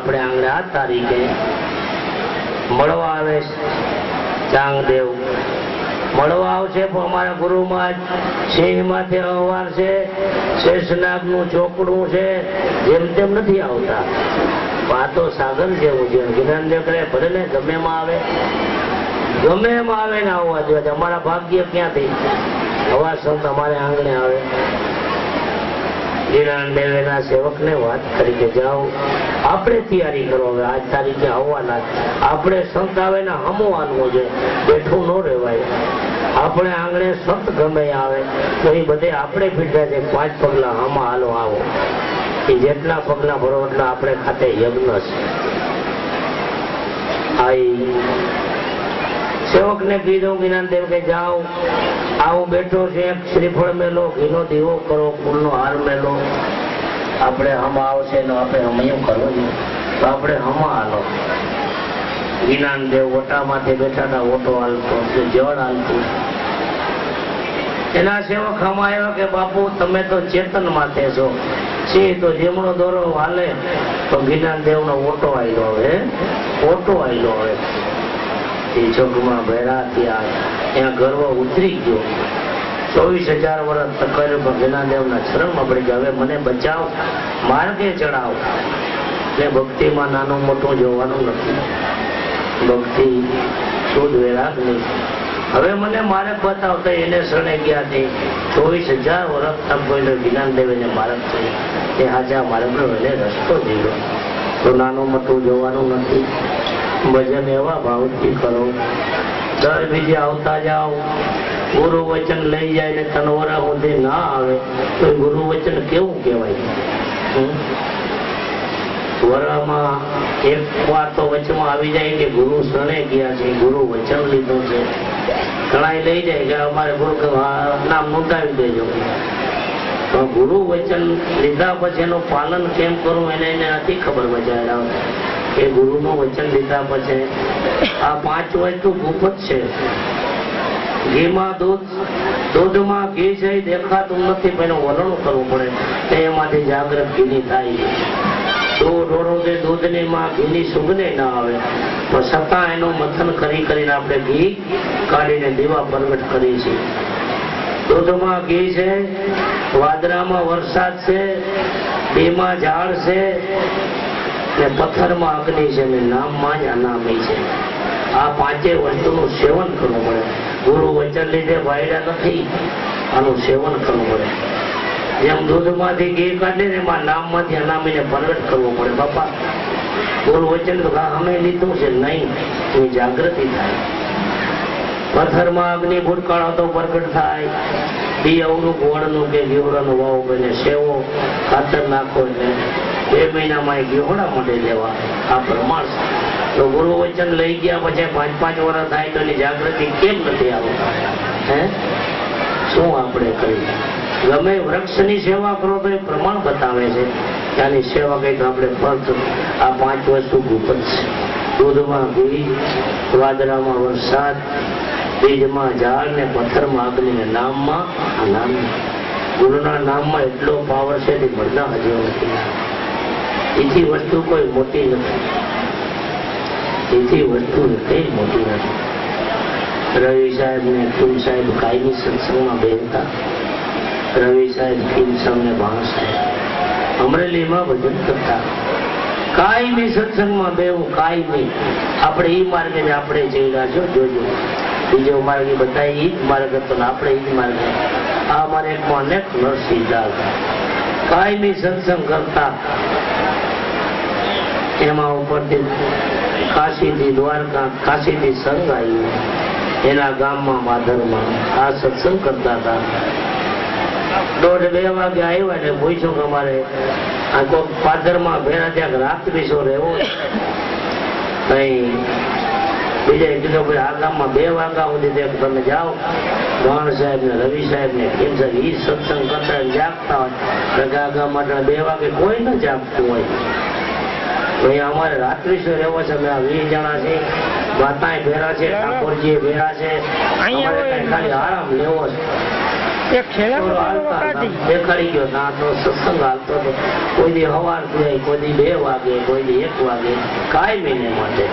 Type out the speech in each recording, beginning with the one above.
આપણે આંગણે 8 તારીખે મળવા આવે ચાંગદેવ મળવા આવશે, પણ અમારા ગુરુમાં સિંહ માથે અવાર છે, શેષનાગ નું ચોકડું છે, જેમ તેમ નથી આવતા. આ તો સાગર જેવું છે. જ્ઞાનદેવ કરે ભલે ને ગમે એમાં આવે ને આવવા જોઈએ. અમારા ભાગ્ય ક્યાંથી હવા સંત અમારે આંગણે આવે. જ્ઞાનદેવ એના સેવક ને વાત કરી કે જાઓ આપણે તૈયારી કરો, હવે 8 તારીખે આવવાના. આપણે સંત આવે ને હમવાનું છે, બેઠું ન રહેવાય. આપણે આંગણે સંત ગમે આવે તો એ બધે આપણે પીઠા છે 5 પગલા હમા હાલો આવો. એ જેટલા પગલા ભરો એટલા આપણે ખાતે યજ્ઞ છે. સેવક ને કીધું જ્ઞાનદેવ કે જાઓ આવું બેઠો છે, શ્રીફળ મેલો, ઘીનો દીવો કરો, ફૂલનો હાર મેલો. આપણે હમા આવશે ને આપણે હમયું કરવું તો આપણે હમા હાલો. જ્ઞાનદેવ ઓટામાંથી બેઠા હતા, ઓટો હાલતો, જળ હાલતું. એના સેવક હમા આવ્યા કે બાપુ તમે તો ચેતન માથે છો, સિંહ તો જેમણો દોરો હાલે તો જ્ઞાનદેવ નો ઓટો આવેલો હવે, ઓટો આવેલો હવે. જોગમાં ભેરા થયા, ત્યાં ગર્વ ઉતરી ગયો. 24,000 વર્ષ તકર જ્ઞાનદેવ ના શરણમાં પડી ગયા. હવે મને બચાવ, માર્ગે ચડાવ. એટલે ભક્તિમાં નાનું મોટું જોવાનું નથી. ભક્તિ શુદ્ધ વૈરાગ નહીં. હવે મને માર્ગ બતાવતા એને શરણે ગયા છે. 24,000 વર્ષ તપ ગયેલો જ્ઞાનદેવ એને માર્ગ છે. એ હાજા માર્ગનો એને રસ્તો જીવ્યો. તો નાનું મોટું જોવાનું નથી. ભજન એવા ભાવથી કરો. દર બીજે આવતા જાઓ. ગુરુ વચન લઈ જાય ને તનવરા સુધી ના આવે તો ગુરુ વચન કેવું કહેવાય? વરામાં એક વાર તો વચમાં આવી જાય કે ગુરુ શરણે ગયા છે, ગુરુ વચન લીધું છે. ઘણા લઈ જાય કે અમારે ગુરુ નામ નોંધાવી દેજો. પણ ગુરુ વચન લીધા પછી એનું પાલન કેમ કરવું એને નથી ખબર. બજાર એ ગુરુ નું વચન લીધા પછી આ 5 વસ્તુ ગુપ્ત છે. ઘીમાં દૂધમાં ઘી છે દેખાતું નથી, પણ એનું વલણ કરવું પડે. એમાંથી જાગૃત ઘીની થાય. દૂધની માં ઘીની સુગંધ ના આવે તો છતાં એનું મંથન કરીને આપણે ઘી કાઢીને દીવા પ્રગટ કરીએ છીએ. દૂધમાં ઘી છે, વાદળામાં વરસાદ છે, બેમાં ઝાડ છે, પથ્થરમાં અગ્નિ છે, નામમાં જ અનામી છે. આ 5 વસ્તુનું સેવન કરવું પડે. ગુરુ વચન લીધે વાયડા નથી, આનું સેવન કરવું પડે. જેમ દૂધમાંથી ઘી કાઢે ને એમાં નામમાંથી અનામીને પ્રગટ કરવો પડે. બાપા ગુરુ વચન તો અમે લીધું છે નહીં, એની જાગૃતિ થાય. પથ્થરમાં અગ્નિ ભૂતકાળો તો પ્રગટ થાય. બી અવરું ગોળનું કે ઘીવડાનું વાવ બને સેવો, ખાતર નાખો એટલે 2 મહિનામાં ઘીવડા મળે લેવા. આ પ્રમાણ તો ગુરુ વચન લઈ ગયા પછી 5-5 વર્ષ થાય તો એની જાગૃતિ કેમ નથી આવતા? શું આપણે કરી? ગમે વૃક્ષની સેવા કરો તો એ પ્રમાણ બતાવે છે કે આની સેવા કઈ આપણે ફર્જ. આ 5 વસ્તુ ગુપ્ત છે. દૂધમાં ઘી, વાદળામાં વરસાદ, બીજમાં ઝાડ ને પથ્થરમાં અગ્નિ ને નામમાં આનંદ. ગુરુના નામમાં એટલો પાવર છે તે બધા હજુ નથી. એથી વસ્તુ કોઈ મોટી નથી. એથી વસ્તુ કઈ મોટી નથી. રવિ સાહેબ ને ફૂલ સાહેબ કાયમી સત્સંગમાં બેસતા. રવિ સાહેબ કિમસમ ને ભાણ સાહેબ અમરેલીમાં ભજન કરતા. કાયમી સત્સંગમાં બેવું, કાયમી. આપણે ઈ માર્ગે આપણે જઈ છો, જોજો. બીજો માર્ગ બધા ઈ જ માર્ગ હતો ને આપણે ઈ જ માર્ગ. આ મારે એક અનેક નરસિંહ દાસ કાયમી સત્સંગ કરતા. એમાં ઉપરથી કાશીથી દ્વારકા, કાશીથી સંઘ આવ્યું એના ગામમાં માધરમાં. આ સત્સંગ કરતા હતા. 1:30-2 વાગે આવ્યા ને પૂછ્યું કે અમારે આ કોઈ પાદરમાં ભેરા ત્યાં રાત્રિ શો રહેવો. બીજા કીધું ભાઈ આ ગામમાં 2 વાગ્યા સુધી તમે જાઓ. ભાણ સાહેબ ને રવિ સાહેબ ને કેમ સાહેબ ઈ સત્સંગ કરતા જાગતા હોય. આ ગામ માટે 2 વાગે કોઈ ન જાગતું હોય. અહીંયા અમારે રાત્રિ શો રહેવો છે. અમે 20 જણા છે. માતાએ ભેરા છે, ઠાકોરજી ભેરા છે. ખાલી આરામ લેવો છે. એક છેલ્લા થોડો હાલતા કાઢી દેખાડી ગયો ના તો સત્સંગ હાલતો હતો કોઈ દી સવાર થાય કોઈ દી 2 વાગે કોઈ દી 1 વાગે કાંઈ મહિને માટે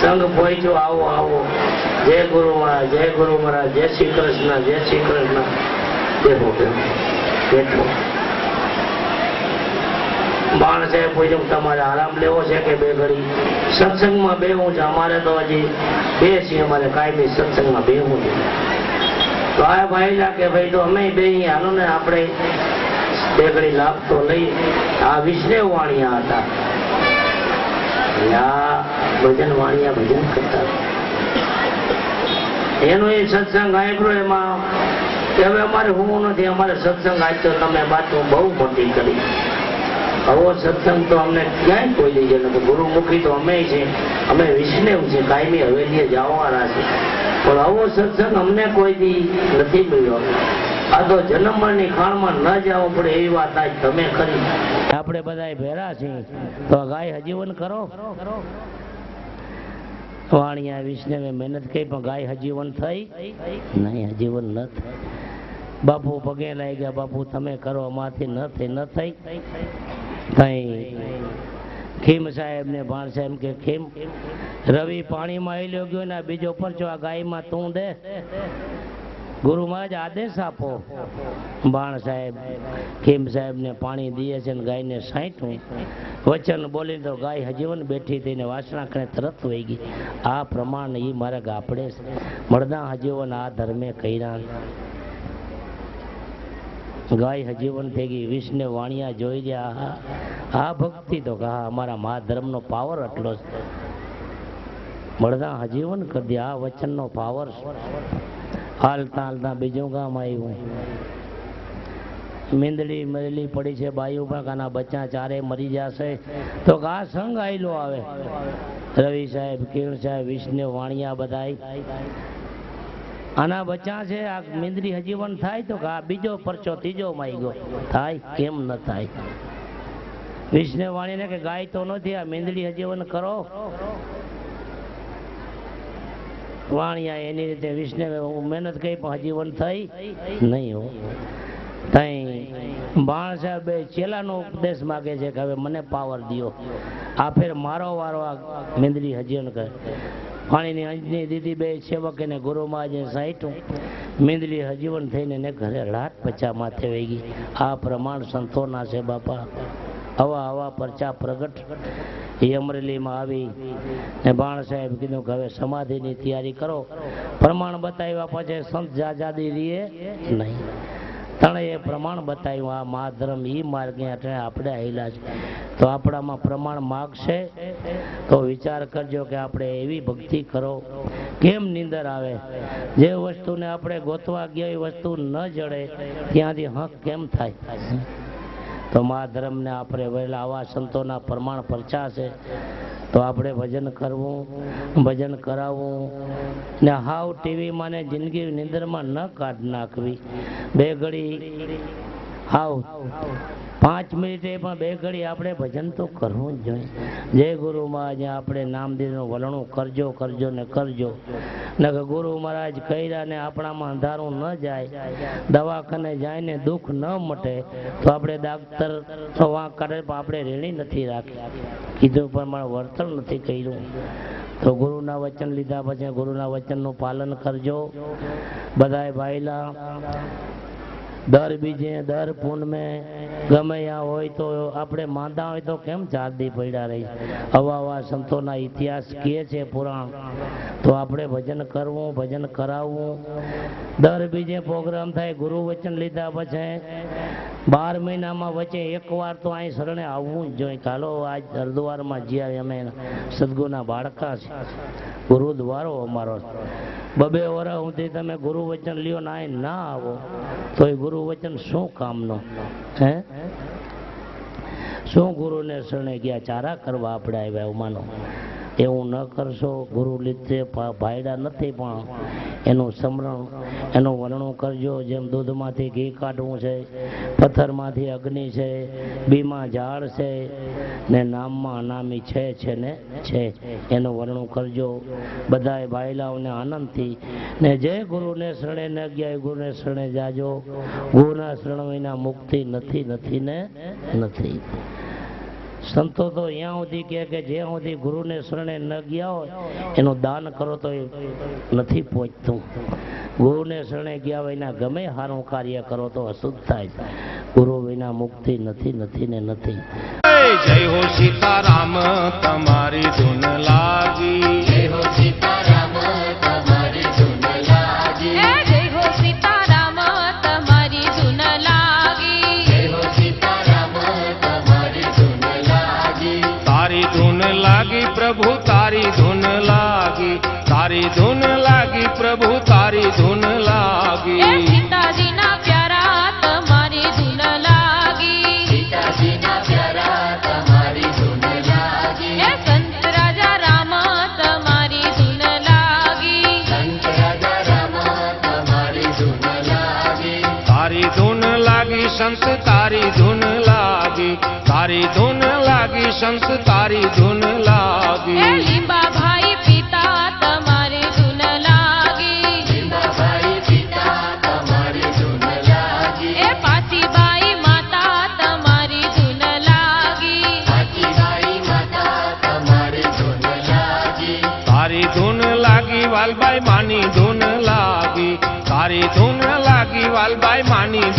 સંઘ પહોંચ્યો આવો આવો જય ગુરુ મહારાજ જય ગુરુ મહારાજ જય શ્રી કૃષ્ણ જય શ્રી કૃષ્ણ બેઠો બેઠો બાણ સાહેબ પૂછ્યું તમારે આરામ લેવો છે કે 2 ઘડી સત્સંગમાં બેહવું છે અમારે તો હજી 2 છીએ અમારે કાયમી સત્સંગમાં બેહવું છે તો આ ભાઈ કે ભાઈ તો અમે બે હાલો ને આપણે 2 ઘડી લાભ તો લઈ આ વિષ્ણુ વાણિયા હતા આ ભજન વાણિયા ભજન કરતા એનો એ સત્સંગ આપ્યો એમાં કે હવે અમારે હું નથી અમારે સત્સંગ આપ્યો તમે બાતો બહુ મોટી કરી આવો સત્સંગ તો અમને ક્યાંય કોઈ લઈ જાય નથી ગુરુમુખી તો અમે છે અમે વિષ્ણુ છે કાયમી હવેલીએ જવાના છે પણ આવો સત્સંગ અમને કોઈ દી નથી મળ્યો આ તો જન્મની ખાણમાં ન જવું પડે એવી વાત આજ તમે કરી આપણે બધા ભેરા છીએ તો ગાય હજીવન કરો વાણિયા વિષ્ણુએ મહેનત કરી પણ ગાય હજીવન થઈ નહીં હજીવન ન થઈ બાપુ પગે લાગી ગયા બાપુ તમે કરો અમારથી ન થઈ ખીમ સાહેબ ને ભાણ સાહેબ કે ખીમ રવિ પાણીમાં આવેલો ગયો ને બીજો પરચો આ ગાયમાં તું દે ગુરુ મહારાજ આદેશ આપો ભાણ સાહેબ ખીમ સાહેબ ને પાણી દે છે ને ગાયને સાંઠું વચન બોલી તો ગાય હજીવન બેઠી થઈને વાસણા કરે તરત વહી ગઈ આ પ્રમાણ એ મારા ગાપડે મળદા હજીવન આ ધર્મે કર્યા ગાય હજીવન થઈ ગઈ વિષ્ણુ વાણિયા જોઈ ગયા આ ભક્તિ તો કહા અમારા મહા ધર્મનો પાવર એટલો છે મળદા હજીવન કરી દે આ વચનનો પાવર હાલતા હાલતા બીજું ગામ આવ્યું મીંદડી મરેલી પડી છે બાયુ પણ કાના બચ્ચા ચારે મરી જશે તો આ સંઘ આયલો આવે રવિ સાહેબ કિરણ સાહેબ વિષ્ણુ વાણિયા બધાય આના બચ્ચા છે આ મીંદડી હજીવન થાય તો આ બીજો પરચો ત્રીજો માઈ ગયો થાય કેમ ન થાય વિષ્ણુ વાણીને કે ગાય તો નથી આ મીંદડી હજીવન કરો વાણિયા એની રીતે વિષ્ણુ મહેનત કરી પણ હજીવન થઈ નહીં હો તઈ ભાણ સાહેબ ચેલાનો ઉપદેશ માગે છે કે હવે મને પાવર દિયો આ ફેર મારો વારો આ મીંદડી હજીવન કરે પાણીની અંજની દીદી બે સેવક એને ગુરુ મહારાજે સાઈઠું મીંદડી હજીવન થઈને એને ઘરે લાટ પચા માથે વહી ગઈ આ પ્રમાણ સંતોના છે બાપા આવા આવા પરચા પ્રગટ એ અમરેલીમાં આવી ને ભાણ સાહેબ કીધું કે હવે સમાધિની તૈયારી કરો પ્રમાણ બતાવ્યા પછી સંત જાજાદી રીએ નહીં તણે એ પ્રમાણ બતાવ્યું આ મહાધર્મ ઈ માર્ગે આપણે આવેલા છે તો આપણામાં પ્રમાણ માગશે તો વિચાર કરજો કે આપણે એવી ભક્તિ કરો કેમ નીંદર આવે જે વસ્તુને આપણે ગોતવા ગયા એ વસ્તુ ન જડે ત્યાંથી હક કેમ થાય તો મહાધર્મને આપણે વહેલા આવા સંતોના પ્રમાણ પરચા છે તો આપણે ભજન કરવું ભજન કરાવવું ને હાવ ટીવીમાં ને જિંદગી નિંદરમાં ન કાઢ નાખવી 2 ઘડી હાવ 5 મિનિટે પણ 2 ઘડી આપણે ભજન તો કરવું જ જોઈએ જય ગુરુ મહારાજ આપણે નામદેવનું વલણું કરજો કરજો ને કરજો ને ગુરુ મહારાજ કર્યા ને આપણામાં અંધારું ન જાય દવાખાને જાય ને દુઃખ ન મટે તો આપણે ડાક્ટર તો વાંક કાઢે પણ આપણે રેણી નથી રાખી કીધું પણ મારે વર્તન નથી કર્યું તો ગુરુના વચન લીધા પછી ગુરુના વચનનું પાલન કરજો બધાય ભાઈલા દર બીજે દર પૂનમે ગમે ત્યાં હોય તો આપણે માંદા હોય તો કેમ 4 દી પડ્યા રહી આવા સંતોના ઇતિહાસ કહે છે પુરાણ તો આપણે ભજન કરવું ભજન કરાવવું દર બીજે પ્રોગ્રામ થાય ગુરુ વચન લીધા પછી 12 મહિનામાં વચ્ચે 1 વાર તો અહીં શરણે આવવું જ જોઈએ ચાલો આજ હરદ્વારમાં જ્યાં અમે સદગુરુના બાળકા છે ગુરુદ્વારો અમારો 2 વર્ષ સુધી તમે ગુરુ વચન લ્યો ને અહીં ના આવો તો એ ગુરુ વચન શું કામનો હે શું ગુરુને શરણે ગયા ચારા કરવા આપણે આવ્યા માનો એવું ન ન કરશો. ગુરુ લીધે ભાયડા નથી, પણ એનું સ્મરણ, એનું વર્ણન કરજો. જેમ દૂધમાંથી ઘી કાઢવું છે, પથ્થરમાંથી અગ્નિ છે, બીમાં ઝાડ છે ને નામમાં અનામી છે ને છે, એનું વર્ણન કરજો. બધાએ ભાઈલાઓને આનંદથી ને જય ગુરુને શરણે ન ગયા ગુરુને શરણે જાજો. ગુરુના શરણ વિના મુક્તિ નથી નથી ને નથી. સંતો તો અહીંયા સુધી કહે કે જ્યાં સુધી ગુરુને શરણે ન ગયા હોય એનું દાન કરો તો એ નથી પહોંચતું. ગુરુને શરણે ગયા વિના ગમે સારું કાર્ય કરો તો અશુદ્ધ થાય. ગુરુ વિના મુક્તિ નથી નથી ને નથી. જય હો સીતારામ તમારી ધૂન લાગી. જય હો સીતારામ તમારી ધૂન લાગી. જય હો સીતારામ તમારી ધૂન લાગી. જય હો સીતારામ તમારી ધૂન લાગી. તારી ધૂન લાગી પ્રભુ તારી ધૂન લાગી. તારી ધૂન લાગી પ્રભુ તારી ધૂન લાગી. સીતાજીના પ્યારા તમારી ધૂન લાગી. સીતાજીના પ્યારા તમારી ધૂન લાગી. સંત રાજા રામ તમારી ધૂન લાગી. સંત રાજા રામ તમારી ધૂન લાગી. તારી ધૂન લાગી સંત તારી ધૂન લાગી. તારી ધૂન લાગી સંત તારી ધૂન લાગી. લીંબા ભાઈ પિતા તમારી ધૂન લાગી. લીંબાભાઈ પિતા તમારી ધૂન લાગી. પાસીબાઈ માતા તમારી ધૂન લાગી. પાટીબાઈ માતા તમારી ધૂન લાગી. તારી ધૂન લાગી વાલબાઈ માની ધૂન લાગી. તારી ધૂન લાગી વાલબાઈ માની